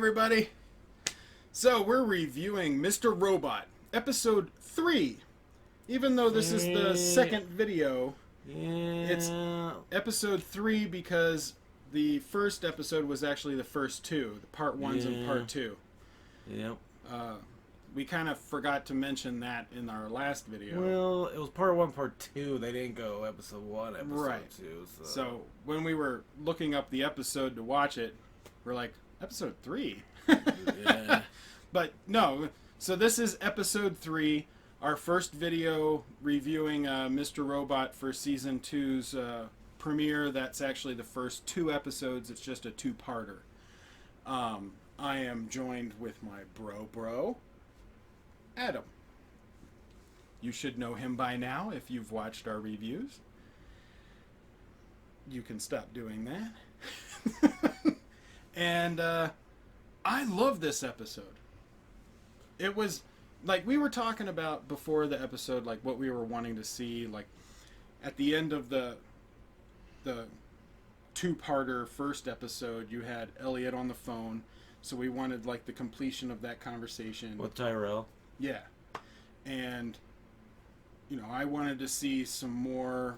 everybody. So we're reviewing Mr. Robot, episode 3. Even though this is the second video, it's episode 3 because the first episode was actually the first two, the part 1s and part 2. Yep. We kind of forgot to mention that in our last video. Well, it was part 1, part 2. They didn't go episode 1, episode 2. So when we were looking up the episode to watch it, we're like, episode 3? Yeah. But no, so this is episode 3, our first video reviewing Mr. Robot for season 2's premiere. That's actually the first 2 episodes. It's just a 2-parter. I am joined with my bro, Adam. You should know him by now if you've watched our reviews. You can stop doing that. And I love this episode. It was like we were talking about before the episode, like what we were wanting to see, like at the end of the 2-parter first episode, you had Elliot on the phone, so we wanted like the completion of that conversation With Tyrell. Yeah. And you know, I wanted to see some more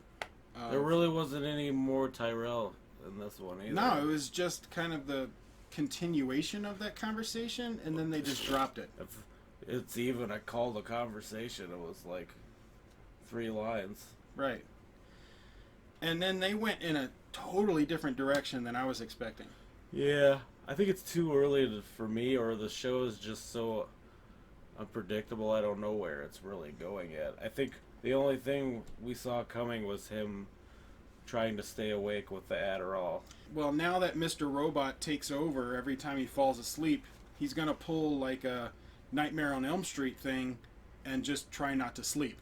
There really wasn't any more Tyrell in this one either. No, it was just kind of the continuation of that conversation, and then they just dropped it. If it's even a call to conversation, it was like 3 lines. Right. And then they went in a totally different direction than I was expecting. Yeah, I think it's too early for me, or the show is just so unpredictable. I don't know where it's really going yet. I think the only thing we saw coming was him trying to stay awake with the Adderall. Well, now that Mr. Robot takes over every time he falls asleep, he's going to pull like a Nightmare on Elm Street thing and just try not to sleep.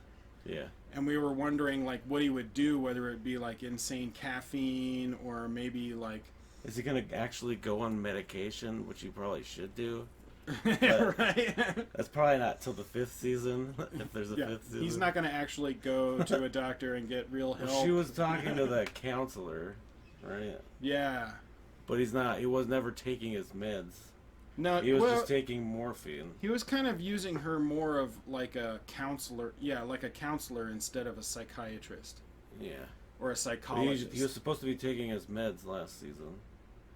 Yeah. And we were wondering like what he would do, whether it be like insane caffeine or maybe like... Is he going to actually go on medication, which he probably should do? Right. That's probably not till the 5th season, if there's a 5th season. He's not going to actually go to a doctor and get real help. Well, she was talking to the counselor, right? Yeah. But he was never taking his meds. No, he was just taking morphine. He was kind of using her more of like a counselor. Yeah, like a counselor instead of a psychiatrist. Yeah. Or a psychologist. He was supposed to be taking his meds last season.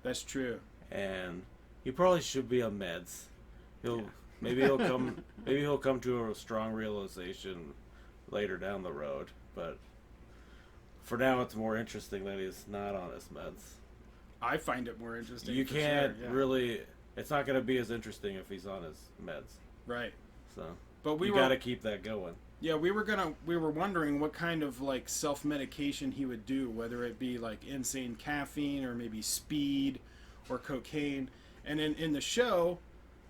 That's true. And he probably should be on meds. Maybe he'll come to a strong realization later down the road, but for now it's more interesting that he's not on his meds. I find it more interesting. You can't really. It's not going to be as interesting if he's on his meds. Right. So, but you got to keep that going. Yeah, we were wondering what kind of like self-medication he would do, whether it be like insane caffeine or maybe speed or cocaine. And in the show,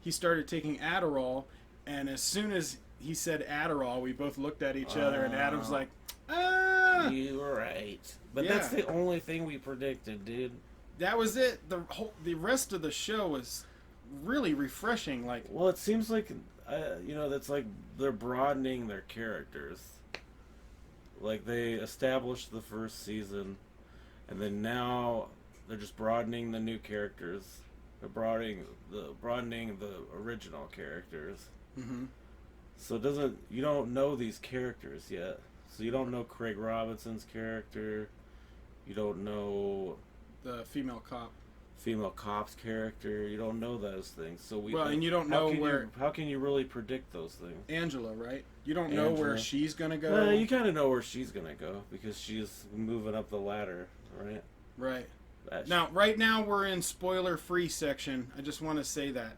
he started taking Adderall, and as soon as he said Adderall, we both looked at each other, and Adam's like, ah! You were right. But yeah. That's the only thing we predicted, dude. That was it. The rest of the show was really refreshing. Like, well, it seems like, that's like they're broadening their characters. Like, they established the first season, and then now they're just broadening the new characters. They're broadening the original characters. Mm-hmm. So you don't know these characters yet. So you don't know Craig Robinson's character. You don't know the female cop's character. You don't know those things. So and you don't know where. How can you really predict those things? Angela, right? You don't know where she's gonna go. Well, you kind of know where she's gonna go because she's moving up the ladder, right? Right. Right now we're in spoiler-free section. I just want to say that.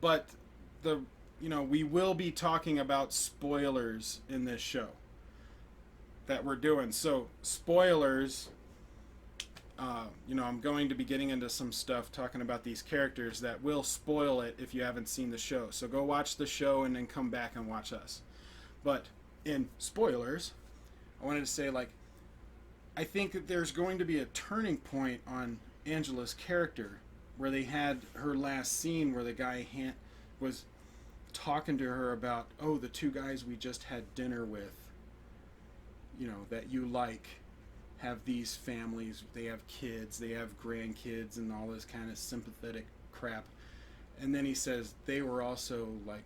But we will be talking about spoilers in this show that we're doing. So spoilers. I'm going to be getting into some stuff talking about these characters that will spoil it if you haven't seen the show. So go watch the show and then come back and watch us. But in spoilers, I wanted to say, like, I think that there's going to be a turning point on Angela's character where they had her last scene where the guy was talking to her about, oh, the 2 guys we just had dinner with, that you like, have these families, they have kids, they have grandkids, and all this kind of sympathetic crap. And then he says they were also like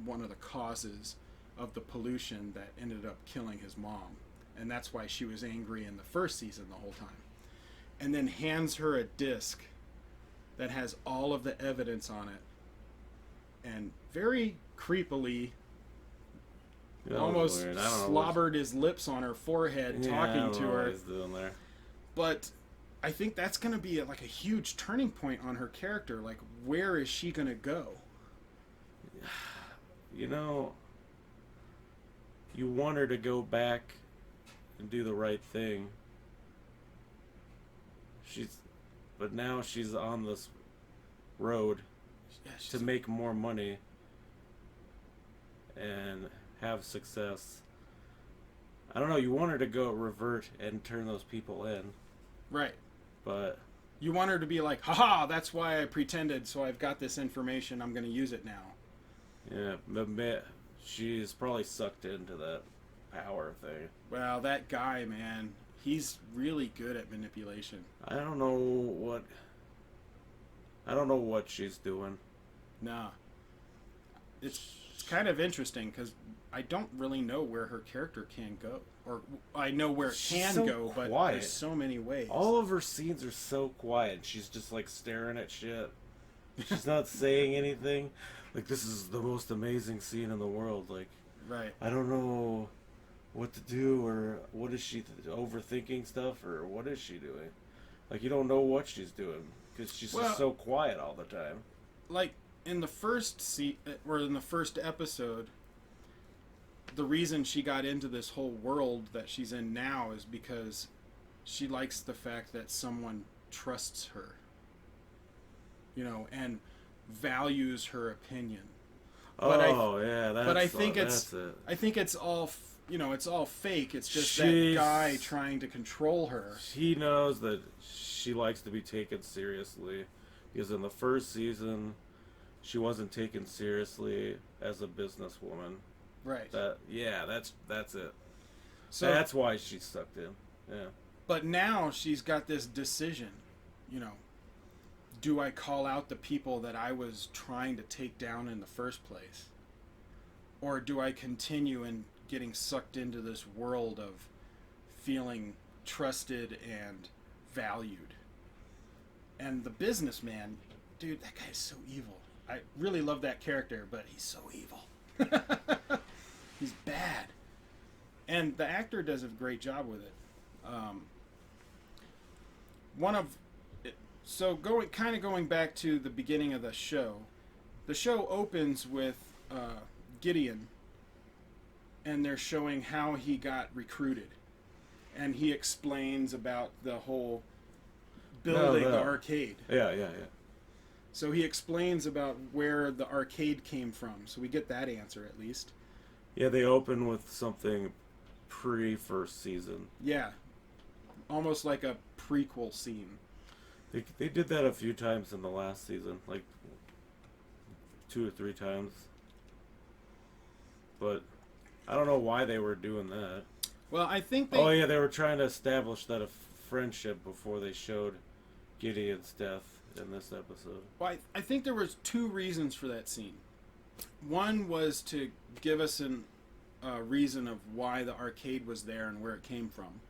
one of the causes of the pollution that ended up killing his mom. And that's why she was angry in the first season the whole time. And then hands her a disc that has all of the evidence on it. And very creepily, almost slobbered his lips on her forehead, talking to her. What he's doing there. But I think that's going to be like a huge turning point on her character. Like, where is she going to go? You know, you want her to go back and do the right thing. But now she's on this road to make more money and have success. I don't know, you want her to go revert and turn those people in. Right. But you want her to be like, haha, that's why I pretended, so I've got this information, I'm going to use it now. Yeah, but she's probably sucked into that power thing. Well, that guy, man, he's really good at manipulation. I don't know what she's doing. Nah. It's kind of interesting because I don't really know where her character can go. Or I know where it can go, but there's so many ways. All of her scenes are so quiet. She's just like staring at shit. She's not saying anything. Like, this is the most amazing scene in the world. Like, right. I don't know what to do, or what is she overthinking stuff, or what is she doing? Like, you don't know what she's doing because she's just so quiet all the time. Like in the first in the first episode, the reason she got into this whole world that she's in now is because she likes the fact that someone trusts her, you know, and values her opinion. But I think it's all, you know, it's all fake. It's just that guy trying to control her. He knows that she likes to be taken seriously, because in the first season, she wasn't taken seriously as a businesswoman. Right. That's it. So that's why she's sucked in. Yeah. But now she's got this decision, you know. Do I call out the people that I was trying to take down in the first place? Or do I continue in getting sucked into this world of feeling trusted and valued? And the businessman, dude, that guy is so evil. I really love that character, but he's so evil. He's bad. And the actor does a great job with it. Going back to the beginning of the show opens with Gideon, and they're showing how he got recruited, and he explains about the whole building the arcade. Yeah. So he explains about where the arcade came from, so we get that answer at least. Yeah, they open with something pre-first season. Yeah, almost like a prequel scene. They did that a few times in the last season, like 2 or 3 times. But I don't know why they were doing that. Well, I think they... Oh, yeah, they were trying to establish that a friendship before they showed Gideon's death in this episode. Well, I think there was 2 reasons for that scene. One was to give us a reason of why the arcade was there and where it came from.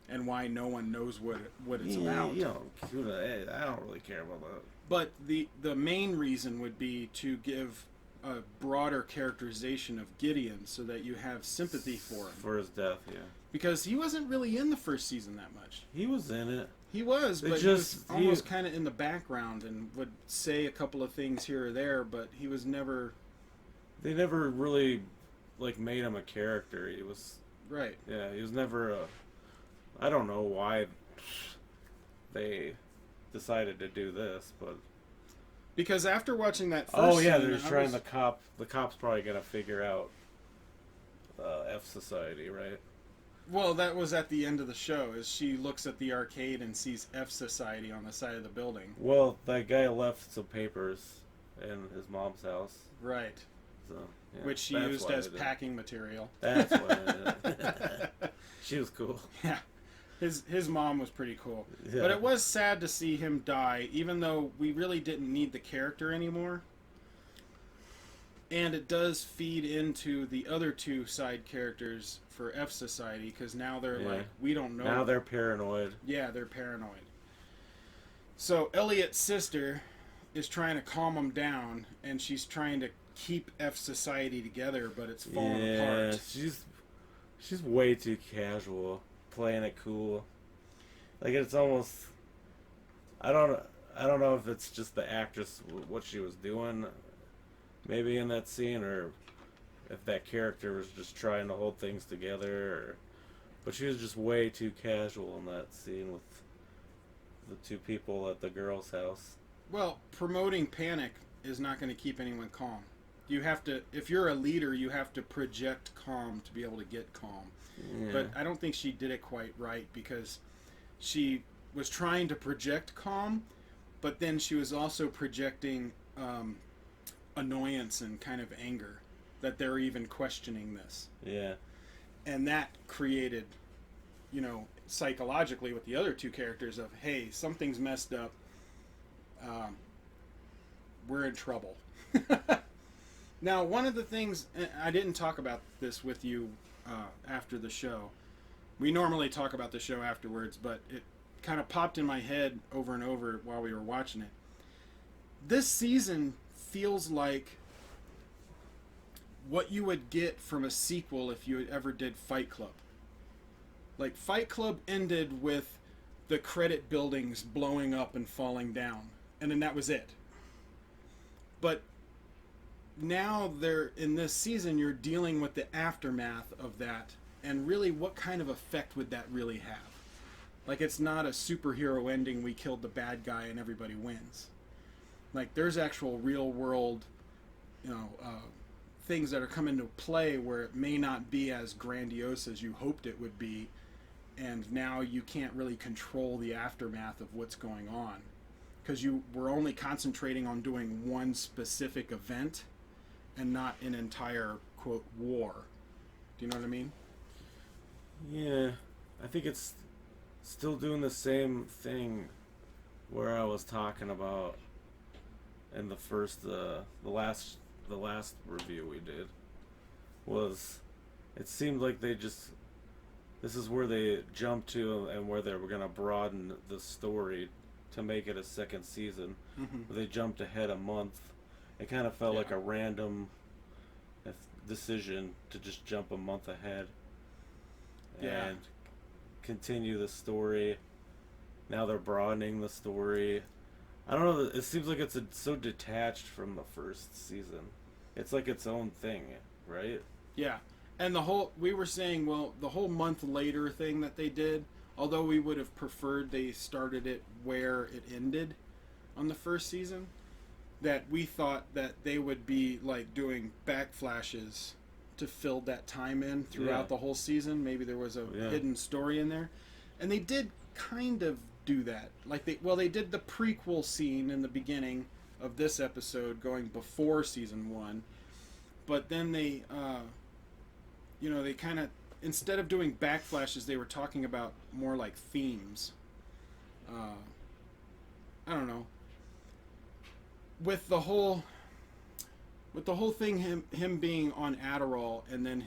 And why no one knows what it's about. I don't really care about that. But the main reason would be to give a broader characterization of Gideon so that you have sympathy for him. For his death, yeah. Because he wasn't really in the first season that much. He was in it. He was, but he was almost kind of in the background and would say a couple of things here or there, but he was never... They never really, made him a character. He was... Right. Yeah, he was never a... I don't know why they decided to do this, but... Because after watching that first they're trying the cop's probably going to figure out F Society, right? Well, that was at the end of the show, as she looks at the arcade and sees F Society on the side of the building. Well, that guy left some papers in his mom's house. Right. So, yeah, which she used as packing material. That's why I did it. She was cool. Yeah. His mom was pretty cool. Yeah. But it was sad to see him die, even though we really didn't need the character anymore. And it does feed into the other two side characters for F Society, because now they're like, we don't know. Now they're paranoid. Yeah, they're paranoid. So Elliot's sister is trying to calm them down, and she's trying to keep F Society together, but it's falling apart. She's way too casual, playing it cool. Like, it's almost, I don't know if it's just the actress, what she was doing maybe in that scene, or if that character was just trying to hold things together, but she was just way too casual in that scene with the two people at the girl's house. Well, promoting panic is not going to keep anyone calm. You have to, if you're a leader, you have to project calm to be able to get calm. Yeah. But I don't think she did it quite right, because she was trying to project calm, but then she was also projecting annoyance and kind of anger that they're even questioning this. Yeah. And that created, psychologically with the other two characters of, hey, something's messed up. We're in trouble. Now, one of the things, I didn't talk about this with you after the show. We normally talk about the show afterwards, but it kind of popped in my head over and over while we were watching it. This season feels like what you would get from a sequel if you ever did Fight Club. Like, Fight Club ended with the credit buildings blowing up and falling down, and then that was it. But now in this season, you're dealing with the aftermath of that, and really, what kind of effect would that really have? Like, it's not a superhero ending, we killed the bad guy and everybody wins. Like, there's actual real world, things that are coming into play where it may not be as grandiose as you hoped it would be, and now you can't really control the aftermath of what's going on, because you were only concentrating on doing one specific event and not an entire, quote, war. Do you know what I mean? Yeah, I think it's still doing the same thing where I was talking about in the first, the last review we did, was it seemed like this is where they jumped to and where they were going to broaden the story to make it a second season. Mm-hmm. They jumped ahead a month. It kind of felt like a random decision to just jump a month ahead and continue the story. Now they're broadening the story. I don't know, it seems like it's so detached from the first season. It's like its own thing, right? Yeah. And we were saying, well, the whole month later thing that they did, although we would have preferred they started it where it ended on the first season, that we thought that they would be like doing backflashes to fill that time in throughout the whole season. Maybe there was a hidden story in there. And they did kind of do that. Like they did the prequel scene in the beginning of this episode going before season 1. But then they they kind of, instead of doing backflashes, they were talking about more like themes. I don't know. With the whole thing, him being on Adderall, and then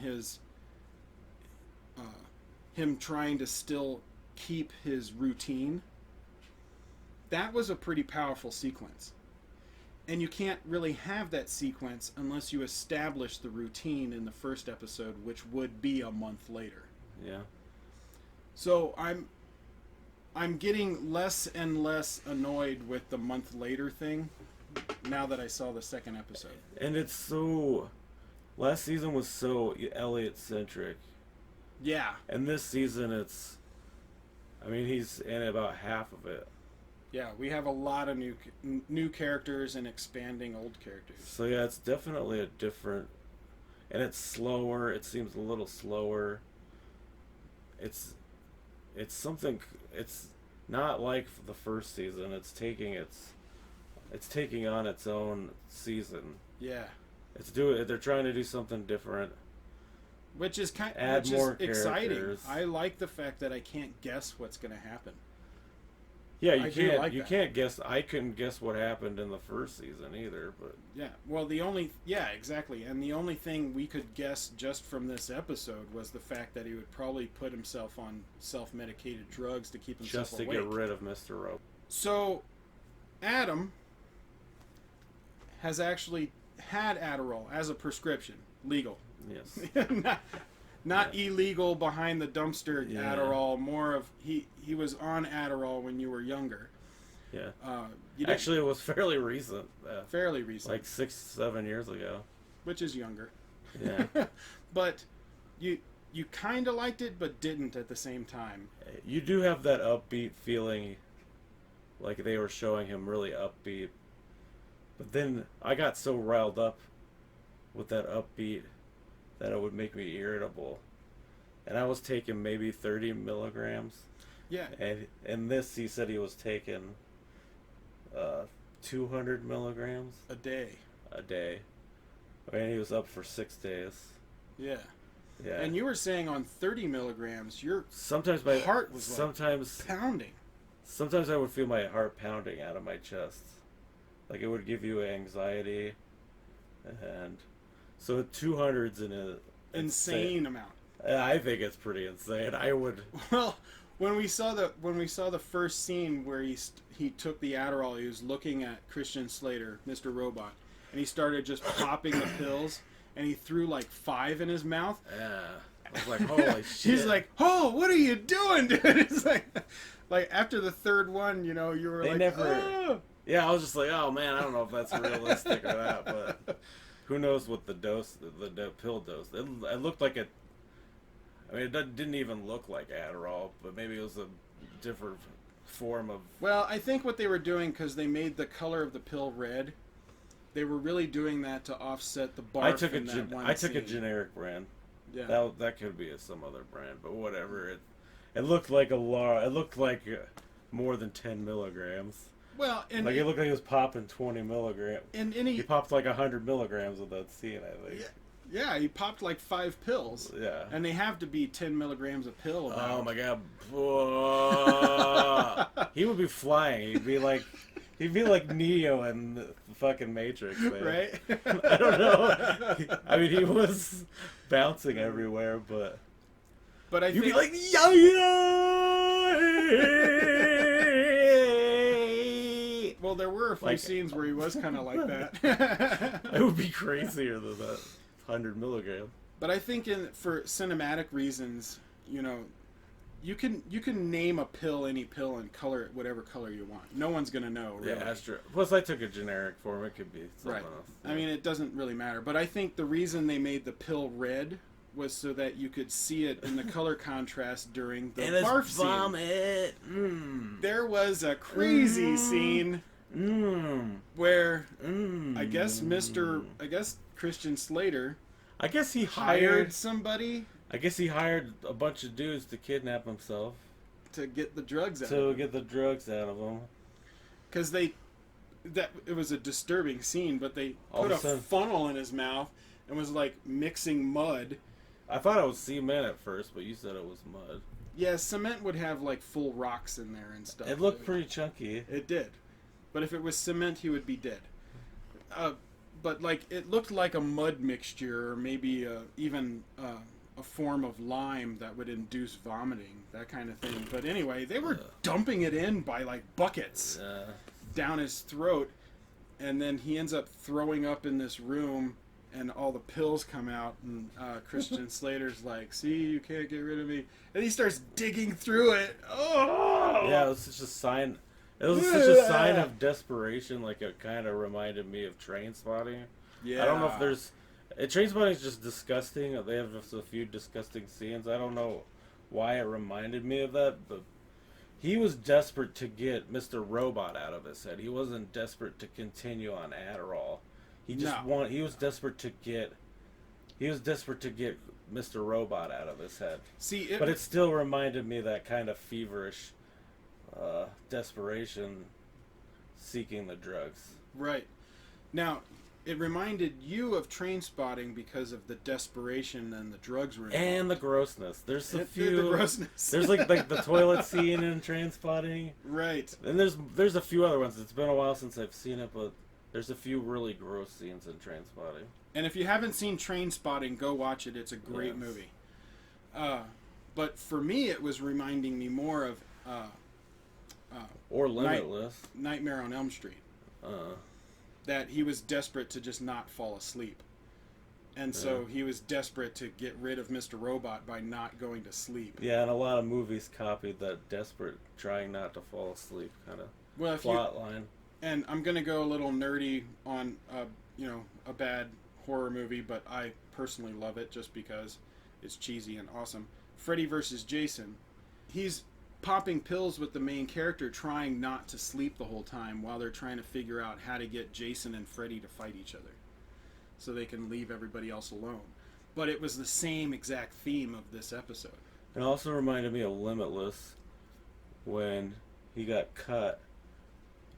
him trying to still keep his routine, that was a pretty powerful sequence. And you can't really have that sequence unless you establish the routine in the first episode, which would be a month later. Yeah. So I'm getting less and less annoyed with the month later thing now that I saw the second episode. And it's so... Last season was so Elliot-centric. Yeah. And this season he's in about half of it. Yeah, we have a lot of new characters and expanding old characters. So yeah, it's definitely a different... And it's slower. It seems a little slower. It's something... It's not like the first season. It's taking on its own season. Yeah. They're trying to do something different. which is Add more exciting. characters. I like the fact that I can't guess what's going to happen. Yeah, I do can't. like You that. can't guess. I couldn't guess what happened in the first season either. But Yeah, well, exactly. And the only thing we could guess just from this episode was the fact that he would probably put himself on self-medicated drugs to keep himself just to awake. get rid of Mr. Rope. So, Adam has actually had Adderall as a prescription, legal. Yes. Not illegal behind the dumpster Yeah. Adderall. More of he was on Adderall when you were younger. Yeah. You didn't- Actually, it was fairly recent. fairly recent, Like 6-7 years ago. which is younger. Yeah. But you kind of liked it, but didn't at the same time. You do have that upbeat feeling, like they were showing him really upbeat. But then I got so riled up with that upbeat that it would make me irritable. And I was taking maybe 30 milligrams. Yeah. And in this, he said he was taking 200 milligrams A day. a day. And he was up for 6 days. Yeah. Yeah. And you were saying on 30 milligrams, your sometimes my heart was sometimes pounding. sometimes I would feel my heart pounding out of my chest. Like it would give you anxiety. And so 200's in a Insane amount. I think it's pretty insane. I would. Well, when we saw the first scene where he took the Adderall, he was looking at Christian Slater, Mr. Robot, and he started just popping the pills, and he threw like 5 in his mouth. Yeah. I was like, holy shit. He's like, "Oh, what are you doing, dude?" It's like after the third one, you were They like, never- "Oh." Yeah, I was just like, oh man, I don't know if that's realistic or not, but who knows what the pill dose. It looked like it. I mean, it didn't even look like Adderall, but maybe it was a different form of. Well, I think what they were doing, because they made the color of the pill red, they were really doing that to offset the barf. I took a scene. generic brand. Yeah. That could be some other brand, but whatever. It looked like It looked like more than 10 milligrams. Well, and Like it looked like he was popping 20 milligrams. in He any popped like 100 milligrams of that scene, I think. yeah, he popped like 5 pills, Yeah. and they have to be 10 milligrams a pill. Oh About. my god. He would be flying. He'd be like Neo in the fucking Matrix, man. Right? I don't know. I mean, he was bouncing everywhere, but But you'd be like, yeah. well, there were a few Like- scenes where he was kind of like that. It would be crazier than that 100 milligram. But I think for cinematic reasons, you can name a pill, any pill, and color it whatever color you want. No one's gonna know, really. Yeah, that's true. Plus, I took a generic form. It could be something Right. else. I mean, it doesn't really matter. But I think the reason they made the pill red was so that you could see it in the color contrast during the and it's barf scene. vomit. There was a crazy scene where I guess Christian Slater I guess he hired somebody I guess he hired a bunch of dudes to kidnap himself to get the drugs out. to get the drugs out of him. Because it was a disturbing scene, but they All put of a a sudden- funnel in his mouth and was like mixing mud. I thought it was cement at first, but you said it was mud. Yeah, cement would have like full rocks in there and stuff. It looked pretty chunky. It did, but if it was cement, he would be dead. But like it looked like a mud mixture, or maybe even a form of lime that would induce vomiting, that kind of thing. But anyway, they were dumping it in by like buckets down his throat, and then he ends up throwing up in this room, and all the pills come out, and Christian Slater's like, "See, you can't get rid of me," and he starts digging through it. Oh, Yeah, it was such a sign. It was such a sign of desperation. Like it kind of reminded me of Trainspotting. yeah. I don't know if there's. Trainspotting is just disgusting. They have just a few disgusting scenes. I don't know why it reminded me of that, but he was desperate to get Mr. Robot out of his head. He wasn't desperate to continue on Adderall. He just He was desperate to get. He was desperate to get Mr. Robot out of his head. See, But it still reminded me of that kind of feverish desperation, seeking the drugs. right now, it reminded you of Train Spotting because of the desperation and the drugs were involved. And the grossness. There's a few. The grossness. There's like the toilet scene in Train Spotting. Right. And there's a few other ones. It's been a while since I've seen it, but there's a few really gross scenes in Train Spotting. And if you haven't seen Train Spotting, go watch it. It's a great movie. But for me, it was reminding me more of Or Limitless. Nightmare on Elm Street. That he was desperate to just not fall asleep. And so he was desperate to get rid of Mr. Robot by not going to sleep. Yeah, and a lot of movies copied that desperate, trying not to fall asleep kind of plot line. And I'm going to go a little nerdy on, a bad horror movie, but I personally love it just because it's cheesy and awesome. Freddy vs. Jason. He's popping pills with the main character, trying not to sleep the whole time while they're trying to figure out how to get Jason and Freddy to fight each other so they can leave everybody else alone. But it was the same exact theme of this episode. It also reminded me of Limitless when he got cut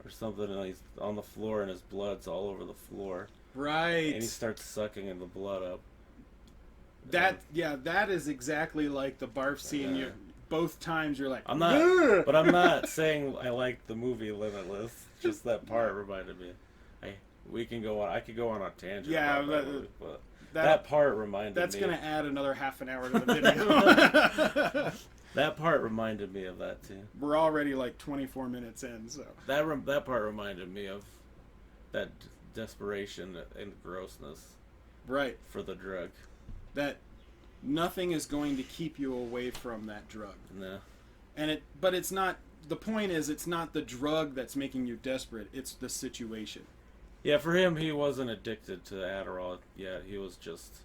or something and he's on the floor and his blood's all over the floor. Right. And he starts sucking the blood up. That is exactly like the barf scene. Both times you're like, I'm not saying I liked the movie Limitless. Just that part reminded me. I could go on a tangent. Yeah, about that movie, but that part reminded me. That's going to add another half an hour to the video. That part reminded me of that too. We're already like 24 minutes in, so that part reminded me of that desperation and grossness. Right. For the drug. That nothing is going to keep you away from that drug. No. But it's not. The point is, it's not the drug that's making you desperate. It's the situation. Yeah, for him, he wasn't addicted to Adderall yet. He was just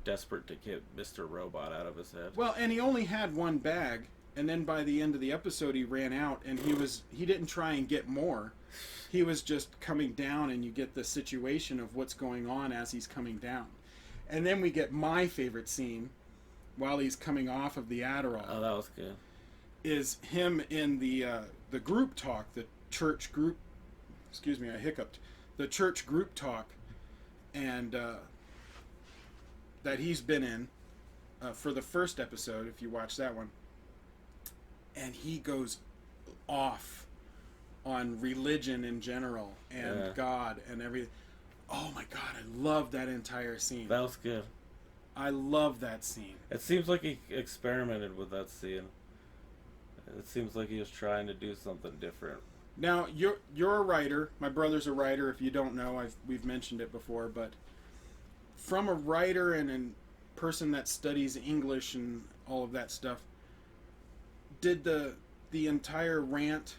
desperate to get Mr. Robot out of his head. Well, and he only had one bag, and then by the end of the episode, he ran out, and he didn't try and get more. He was just coming down, and you get the situation of what's going on as he's coming down. And then we get my favorite scene, while he's coming off of the Adderall. Oh, that was good. Is him in the group talk, the church group. Excuse me, I hiccuped. The church group talk, and that he's been in for the first episode. If you watch that one, and he goes off on religion in general and God and everything. Oh my God, I love that entire scene. That was good. I love that scene. It seems like he experimented with that scene. It seems like he was trying to do something different. Now, you're a writer. My brother's a writer. If you don't know, we've mentioned it before. But from a writer and a person that studies English and all of that stuff, did the entire rant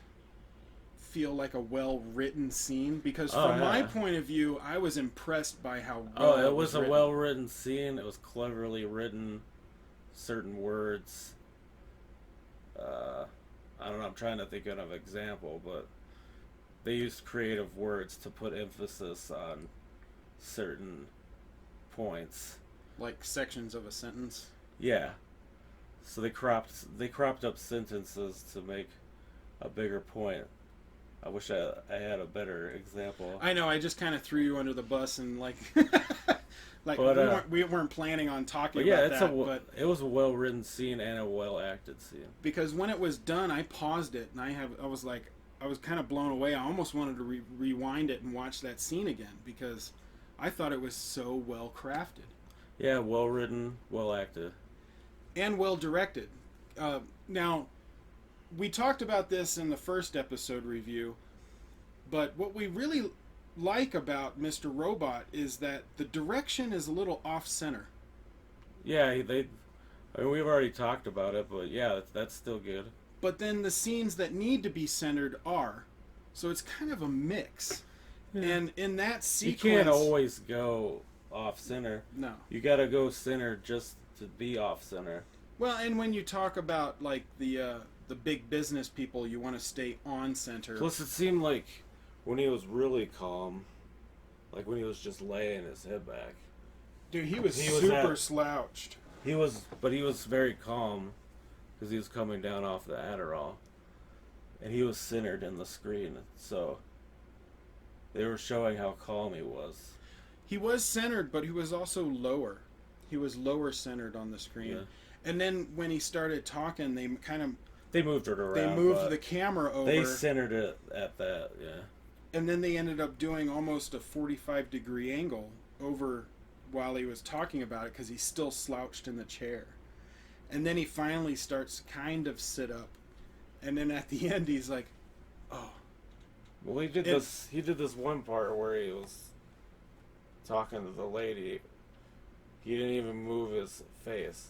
feel like a well-written scene? Because from my point of view, I was impressed by how well it was a written. well-written scene. It was cleverly written. Certain words. I don't know, I'm trying to think of an example, but they used creative words to put emphasis on certain points. Like sections of a sentence? Yeah. So they cropped up sentences to make a bigger point. I wish I had a better example. I know, I just kind of threw you under the bus and like... we weren't planning on talking about that. But it was a well-written scene and a well-acted scene. Because when it was done, I paused it and I was kind of blown away. I almost wanted to rewind it and watch that scene again because I thought it was so well crafted. Yeah, well-written, well-acted, and well-directed. Now, we talked about this in the first episode review, but what we really like about Mr. Robot is that the direction is a little off-center. Yeah, we've already talked about it, but yeah, that's still good. But then the scenes that need to be centered are. So it's kind of a mix. Yeah. And in that sequence... You can't always go off-center. No. You gotta go center just to be off-center. Well, and when you talk about, like, the big business people, you want to stay on-center. Plus, it seemed like when he was really calm, like when he was just laying his head back. Dude, he was super slouched. He was very calm because he was coming down off the Adderall. And he was centered in the screen, so they were showing how calm he was. He was centered, but he was also lower. He was lower centered on the screen. Yeah. And then when he started talking, they moved it around. they moved the camera over. They centered it at that, yeah. And then they ended up doing almost a 45-degree angle over while he was talking about it because he's still slouched in the chair. And then he finally starts kind of sit up. And then at the end, he's like, oh. Well, he did this one part where he was talking to the lady. He didn't even move his face.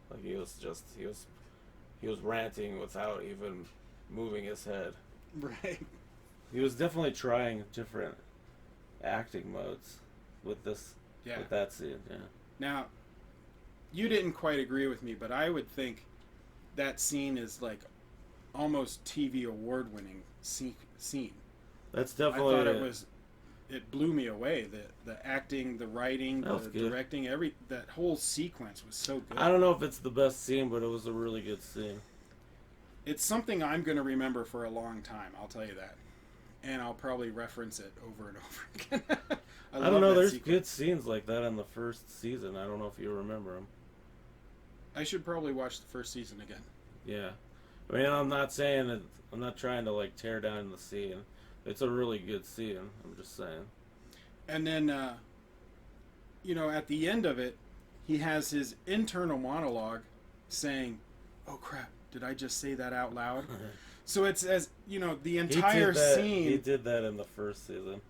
Like he was ranting without even moving his head. Right. He was definitely trying different acting modes with that scene, yeah. Now, you didn't quite agree with me, but I would think that scene is like almost TV award-winning scene. That's definitely. I thought it blew me away. The acting, the writing, the directing, that whole sequence was so good. I don't know if it's the best scene, but it was a really good scene. It's something I'm going to remember for a long time, I'll tell you that. And I'll probably reference it over and over again. I don't know, there's good scenes like that in the first season. I don't know if you remember them. I should probably watch the first season again. Yeah. I mean, I'm not saying that, I'm not trying to like tear down the scene. It's a really good scene, I'm just saying. And then, at the end of it, he has his internal monologue saying, oh crap, did I just say that out loud? So it's the entire scene. He did that in the first season.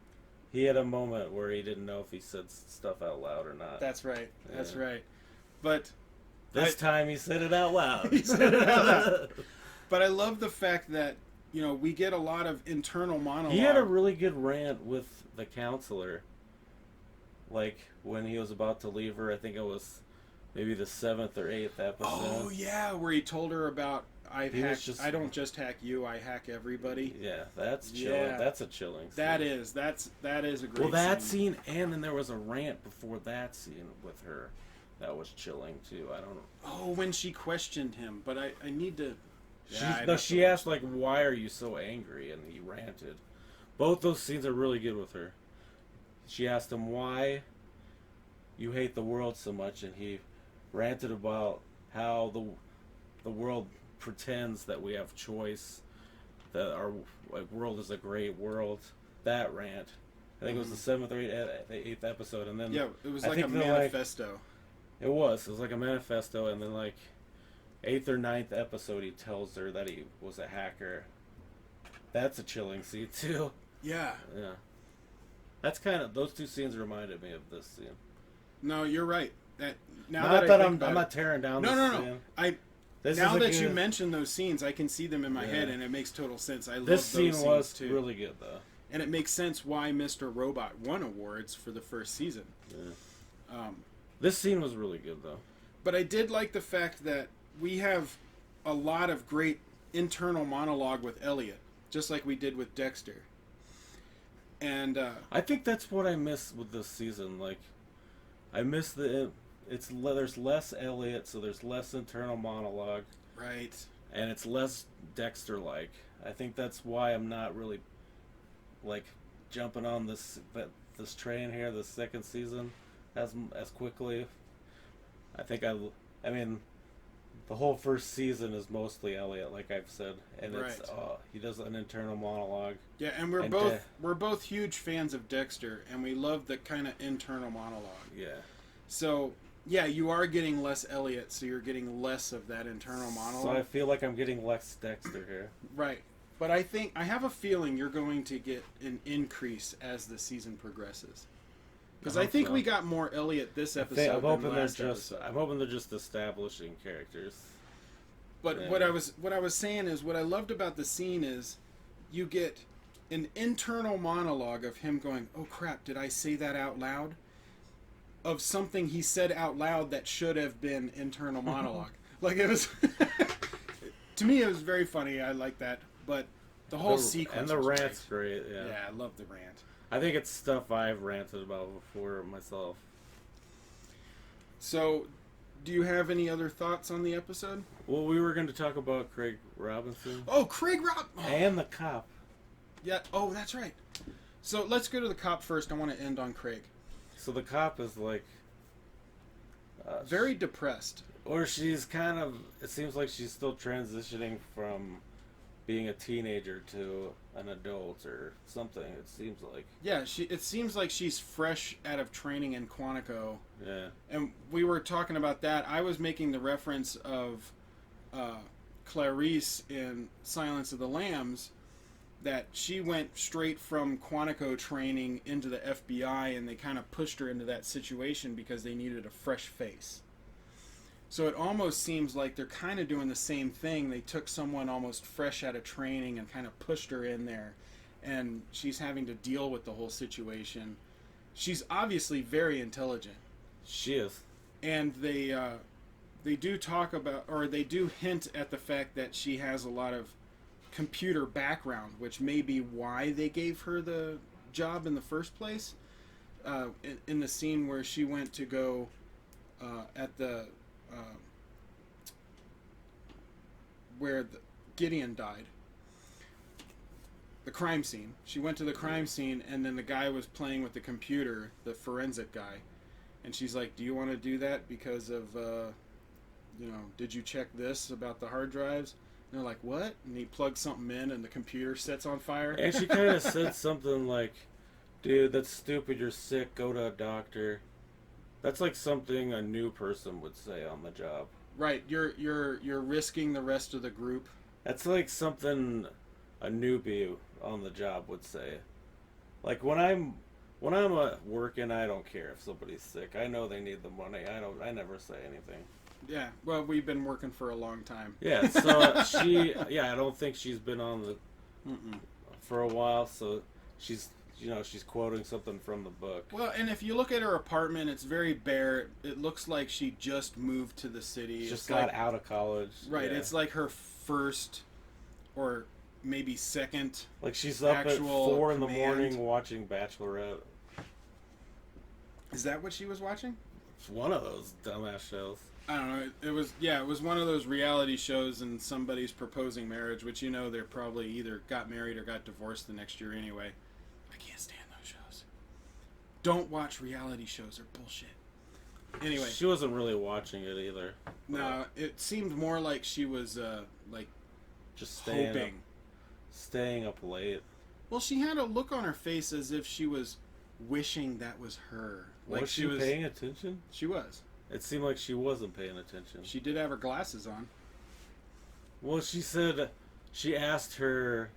He had a moment where he didn't know if he said stuff out loud or not. That's right. Yeah. That's right. But this time he said it out loud. He said it out loud. But I love the fact that, we get a lot of internal monologue. He had a really good rant with the counselor. Like, when he was about to leave her, I think it was maybe the 7th or 8th episode. Oh, yeah, where he told her about, I don't just hack you, I hack everybody. Yeah, that's chilling. Yeah. That's a chilling scene. That is a great scene. Well, that scene, and then there was a rant before that scene with her. That was chilling, too. I don't know. Oh, when she questioned him, but I need to... She asked, like, why are you so angry? And he ranted. Both those scenes are really good with her. She asked him why you hate the world so much, and he ranted about how the world pretends that we have choice, that our world is a great world. That rant. I think it was the 7th or 8th episode, and then it was like a manifesto. It was like a manifesto, and then like 8th or 9th episode, he tells her that he was a hacker. That's a chilling scene too. Yeah. Yeah. That's kind of, those two scenes reminded me of this scene. No, you're right. I'm not tearing down. No. Now that you mention those scenes, I can see them in my head, and it makes total sense. I love those scenes too. This scene was really good, though. And it makes sense why Mr. Robot won awards for the first season. Yeah. This scene was really good, though. But I did like the fact that we have a lot of great internal monologue with Elliot, just like we did with Dexter. And I think that's what I miss with this season. Like, I miss there's less Elliot, so there's less internal monologue. Right. And it's less Dexter-like. I think that's why I'm not really, like, jumping on this train here, the second season, as quickly. I mean, the whole first season is mostly Elliot, like I've said, and it's he does an internal monologue. Yeah, and we're both huge fans of Dexter, and we love the kind of internal monologue. Yeah. So yeah, you are getting less Elliot, so you're getting less of that internal monologue. So I feel like I'm getting less Dexter here. Right. But I have a feeling you're going to get an increase as the season progresses. Because I think we got more Elliot this episode than last episode. I'm hoping they're just establishing characters. But what I was saying is, what I loved about the scene is you get an internal monologue of him going, oh crap, did I say that out loud? Of something he said out loud that should have been internal monologue. Like, it was... to me, it was very funny. I like that. But the whole sequence and the rant's great. Yeah. Yeah, I love the rant. I think it's stuff I've ranted about before myself. So, do you have any other thoughts on the episode? Well, we were going to talk about Craig Robinson. Oh, Craig Robinson! Oh. And the cop. Yeah, oh, that's right. So, let's go to the cop first. I want to end on Craig. So the cop is like Very depressed. or she's kind of. It seems like she's still transitioning from being a teenager to an adult or something. It seems like. Yeah, it seems like she's fresh out of training in Quantico. Yeah. And we were talking about that. I was making the reference of Clarice in Silence of the Lambs, that she went straight from Quantico training into the FBI, and they kind of pushed her into that situation because they needed a fresh face. So it almost seems like they're kind of doing the same thing. They took someone almost fresh out of training and kind of pushed her in there, and she's having to deal with the whole situation. She's obviously very intelligent. She is. And they do talk about, or they do hint at the fact that she has a lot of computer background, which may be why they gave her the job in the first place. In the scene where she went to go at the where Gideon died, the crime scene. She went to the crime scene, and then the guy was playing with the computer, the forensic guy, and she's like, "Do you want to do that because of, did you check this about the hard drives?" And they're like, "What?" And he plugs something in, and the computer sets on fire. And she kind of said something like, "Dude, that's stupid. You're sick. Go to a doctor." That's like something a new person would say on the job. Right, you're risking the rest of the group. That's like something a newbie on the job would say. Like when I'm working, I don't care if somebody's sick. I know they need the money. I never say anything. Yeah, well, we've been working for a long time. Yeah, so I don't think she's been on the for a while, so she's quoting something from the book. Well, and if you look at her apartment, it's very bare. It looks like she just moved to the city. Just got out of college. Right, yeah. It's like her first or maybe second. Like she's up at 4 in the command. morning watching Bachelorette. Is that what she was watching? It's one of those dumbass shows. I don't know. It was one of those reality shows, and somebody's proposing marriage, which they're probably either got married or got divorced the next year anyway. I can't stand those shows. Don't watch reality shows; they're bullshit. Anyway, she wasn't really watching it either. No, it seemed more like she was just staying up late. Well, she had a look on her face as if she was wishing that was her. Like Was she paying attention? She was. It seemed like she wasn't paying attention. She did have her glasses on. Well, she said she asked her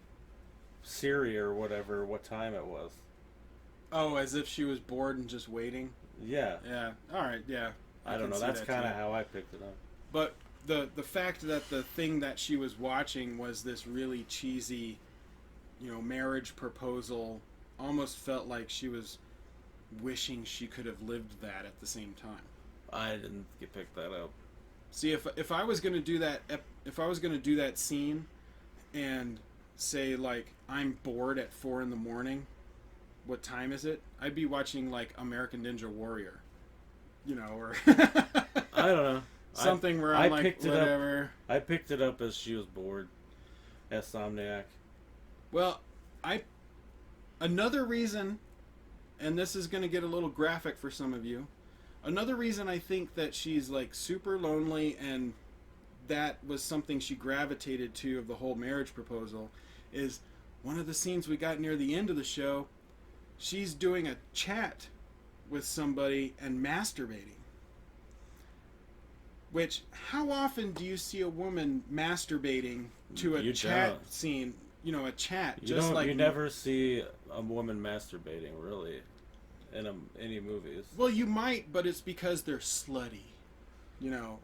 Siri or whatever what time it was. Oh, as if she was bored and just waiting? Yeah. Yeah. All right, yeah. I don't know. That's kind of how I picked it up. But the fact that the thing that she was watching was this really cheesy, marriage proposal, almost felt like she was wishing she could have lived that at the same time. I didn't pick that up. See, if I was gonna do that scene, and say like I'm bored at 4 in the morning, what time is it? I'd be watching like American Ninja Warrior, or I don't know. Something where I'm like whatever. I picked it up as she was bored. As Somniac. Well, another reason, and this is gonna get a little graphic for some of you. Another reason I think that she's like super lonely, and that was something she gravitated to of the whole marriage proposal, is one of the scenes we got near the end of the show. She's doing a chat with somebody and masturbating. Which, how often do you see a woman masturbating to a chat scene? A chat. You never see a woman masturbating, really. In any movies. Well, you might, but it's because they're slutty,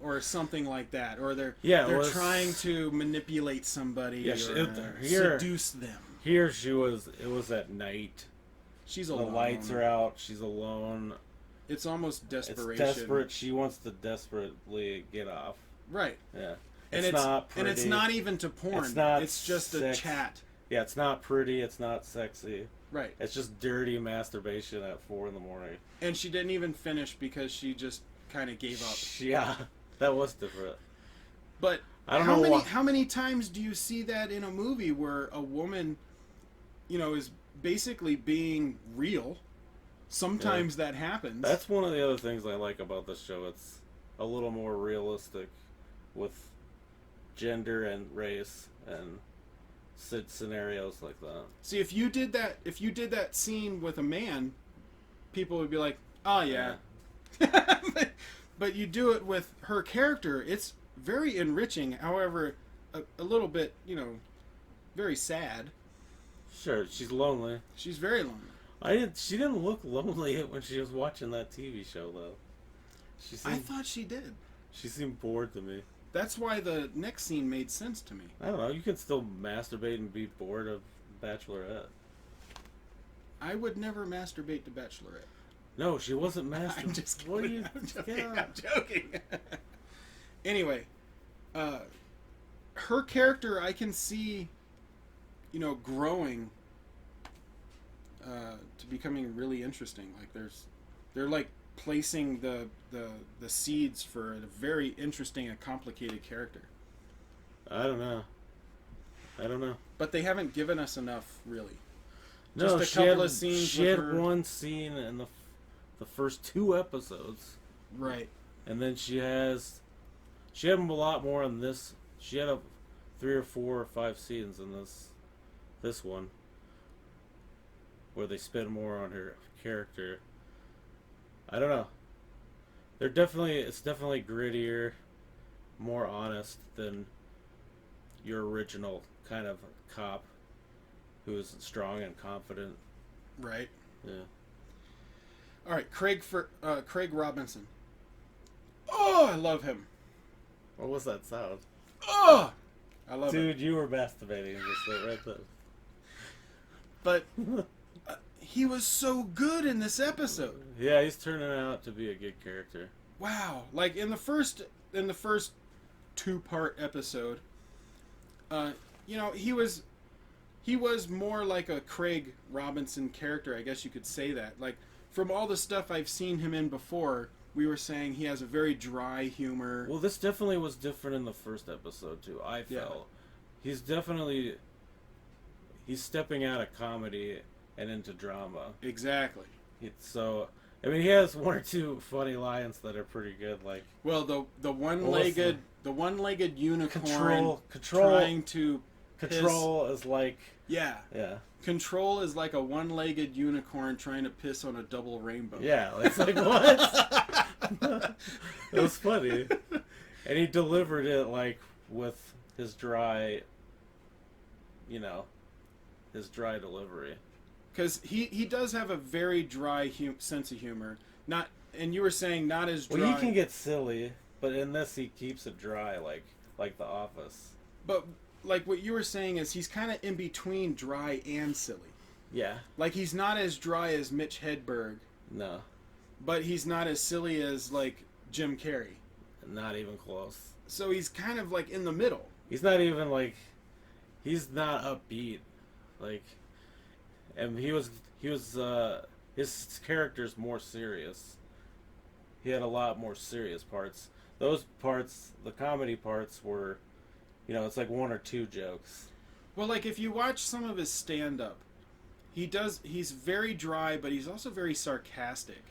or something like that, or they're trying to manipulate somebody or seduce them. Here it was at night. She's alone. The lights are out. She's alone. It's almost desperation. It's desperate. She wants to desperately get off. Right. Yeah. It's not pretty. And it's not even to porn. It's just a chat. Yeah, it's not pretty. It's not sexy. Right. It's just dirty masturbation at 4 in the morning. And she didn't even finish because she just kind of gave up. Yeah, that was different. But I don't know how many times do you see that in a movie where a woman, is basically being real, sometimes that happens. That's one of the other things I like about this show. It's a little more realistic with gender and race and scenarios like that. See, if you did that scene with a man, people would be like, "Oh yeah." But you do it with her character. It's very enriching. However, a little bit, very sad. Sure, she's lonely. She's very lonely. She didn't look lonely when she was watching that TV show, though. I thought she did. She seemed bored to me. That's why the next scene made sense to me. I don't know. You can still masturbate and be bored of Bachelorette. I would never masturbate to Bachelorette. No, she wasn't masturbating. I'm just kidding. What are you? I'm joking. Anyway, her character, I can see, growing to becoming really interesting. Like they're like placing the seeds for a very interesting and complicated character. I don't know. But they haven't given us enough, really. No, just a couple of scenes. She had one scene in the first 2 episodes. Right. And then she had a lot more on this. She had 3 or 4 or 5 scenes in this one where they spend more on her character. I don't know. It's definitely grittier, more honest than your original kind of cop who's strong and confident. Right. Yeah. All right, Craig Robinson. Oh, I love him. What was that sound? Oh, I love him. Dude, you were masturbating just right there. But he was so good in this episode. Yeah, he's turning out to be a good character. Wow, like in the first 2-part episode, he was more like a Craig Robinson character, I guess you could say that. Like from all the stuff I've seen him in before, we were saying he has a very dry humor. Well, this definitely was different in the first episode too. I felt he's stepping out of comedy and into drama. Exactly. He has 1 or 2 funny lines that are pretty good. Like, well, the one-legged unicorn control trying to control is like yeah. Control is like a one-legged unicorn trying to piss on a double rainbow. Yeah, it's like what? It was funny, and he delivered it like with his dry delivery. Because he does have a very dry sense of humor. And you were saying not as dry. Well, he can get silly, but in this he keeps it dry, like The Office. But like what you were saying is he's kind of in between dry and silly. Yeah. Like he's not as dry as Mitch Hedberg. No. But he's not as silly as like Jim Carrey. Not even close. So he's kind of like in the middle. He's not even like. He's not upbeat, like. And his character's more serious. He had a lot more serious parts. Those parts, the comedy parts were, it's like 1 or 2 jokes. Well, like if you watch some of his stand-up, he's very dry, but he's also very sarcastic.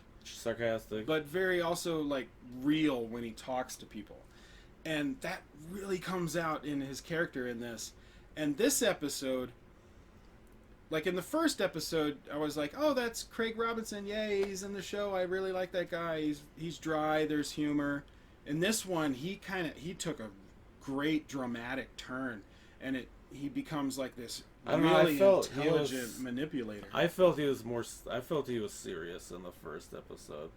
But very also like real when he talks to people. And that really comes out in his character in this. And this episode, like in the first episode, I was like, "Oh, that's Craig Robinson! Yay, he's in the show. I really like that guy. He's dry. There's humor." In this one, he took a great dramatic turn, and he becomes like this really intelligent manipulator. I felt he was serious in the first episode.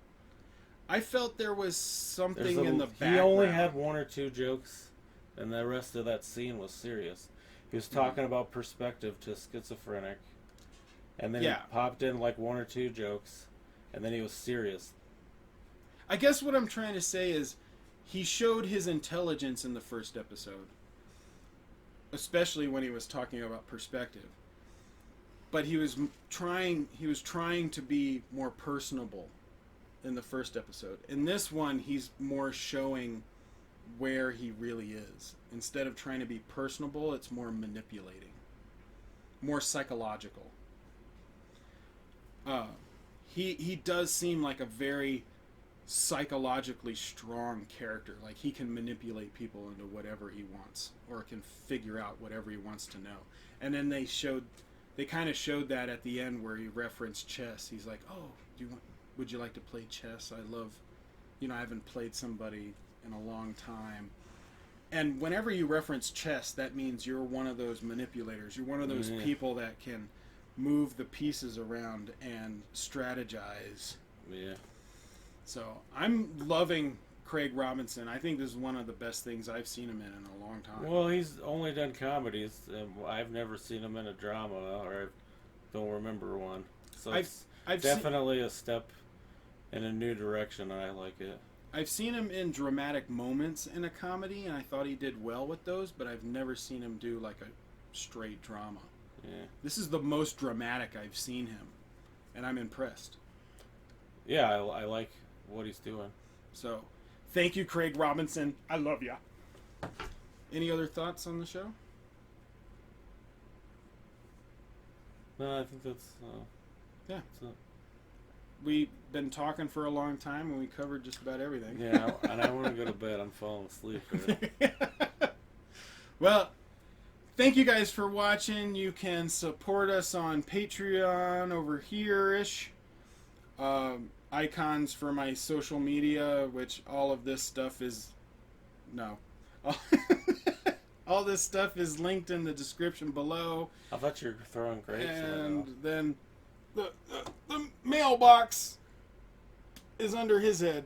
I felt there was something in the background. He only had 1 or 2 jokes, and the rest of that scene was serious. He was talking about perspective to schizophrenic, and then he popped in like 1 or 2 jokes, and then he was serious. I guess what I'm trying to say is he showed his intelligence in the first episode, especially when he was talking about perspective. But he was trying to be more personable in the first episode. In this one, he's more showing where he really is. Instead of trying to be personable, it's more manipulating, more psychological. he does seem like a very psychologically strong character. Like he can manipulate people into whatever he wants, or can figure out whatever he wants to know. And then they kind of showed that at the end where he referenced chess. He's like, "Oh, would you like to play chess? I love, I haven't played somebody in a long time." And whenever you reference chess, that means you're one of those manipulators. You're one of those people that can move the pieces around and strategize. Yeah. So I'm loving Craig Robinson. I think this is one of the best things I've seen him in a long time. Well, he's only done comedies. I've never seen him in a drama, or I don't remember one. So I've definitely a step in a new direction. I like it. I've seen him in dramatic moments in a comedy, and I thought he did well with those, but I've never seen him do like a straight drama. Yeah. This is the most dramatic I've seen him, and I'm impressed. Yeah, I like what he's doing. So, thank you, Craig Robinson. I love ya. Any other thoughts on the show? No, I think that's... yeah. That's it. We've been talking for a long time, and we covered just about everything. Yeah, and I want to go to bed. I'm falling asleep. Well, thank you guys for watching. You can support us on Patreon over here-ish. Icons for my social media, which all of this stuff is... No. All this stuff is linked in the description below. I thought you were throwing grapes. And then the mailbox is under his head.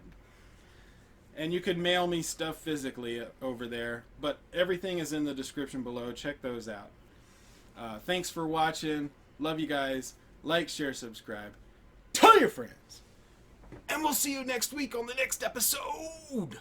And you could mail me stuff physically over there. But everything is in the description below. Check those out. Thanks for watching. Love you guys. Like, share, subscribe. Tell your friends. And we'll see you next week on the next episode.